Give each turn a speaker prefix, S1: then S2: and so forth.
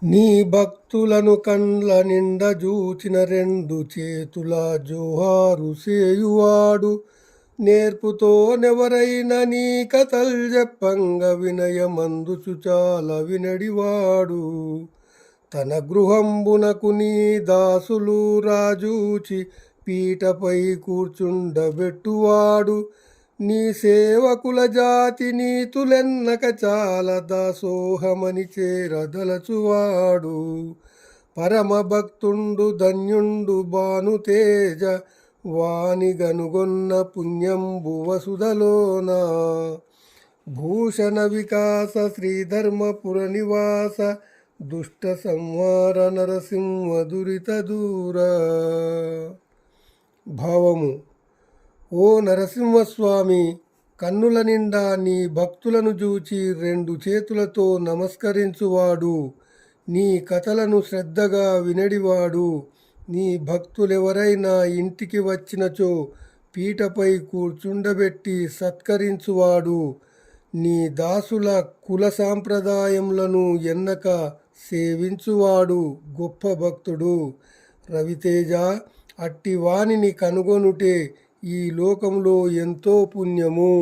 S1: నీ భక్తులను కండ్ల నిండ జూచిన రెండు చేతుల జోహారు సేయువాడు, నేర్పుతో నెవరైన నీ కథల్ చెప్పంగ వినయమందుచు చాలా వినడివాడు. తన గృహంబునకు నీ దాసులు రాజూచి పీటపై కూర్చుండబెట్టువాడు, నీ సేవకుల జాతి నీతులెన్నక చాలా దాసోహమని చేరదలచువాడు. పరమ భక్తుండు ధన్యుండు భానుతేజ, వాని గనుగొన్న పుణ్యంబు వసుధలోన. భూషణ వికాస శ్రీధర్మపుర నివాస, దుష్ట సంహార నరసింహ దురిత దూర. భావము: ఓ నరసింహస్వామి, కన్నుల నిండా నీ భక్తులను చూచి రెండు చేతులతో నమస్కరించువాడు, నీ కథలను శ్రద్ధగా వినడివాడు, నీ భక్తులెవరైనా ఇంటికి వచ్చినచో పీటపై కూర్చుండబెట్టి సత్కరించువాడు, నీ దాసుల కుల సాంప్రదాయములను ఎన్నక సేవించువాడు గొప్ప భక్తుడు. రవితేజ, అట్టి వానిని కనుగొనుటే ఈ లోకంలో ఎంతో పుణ్యము.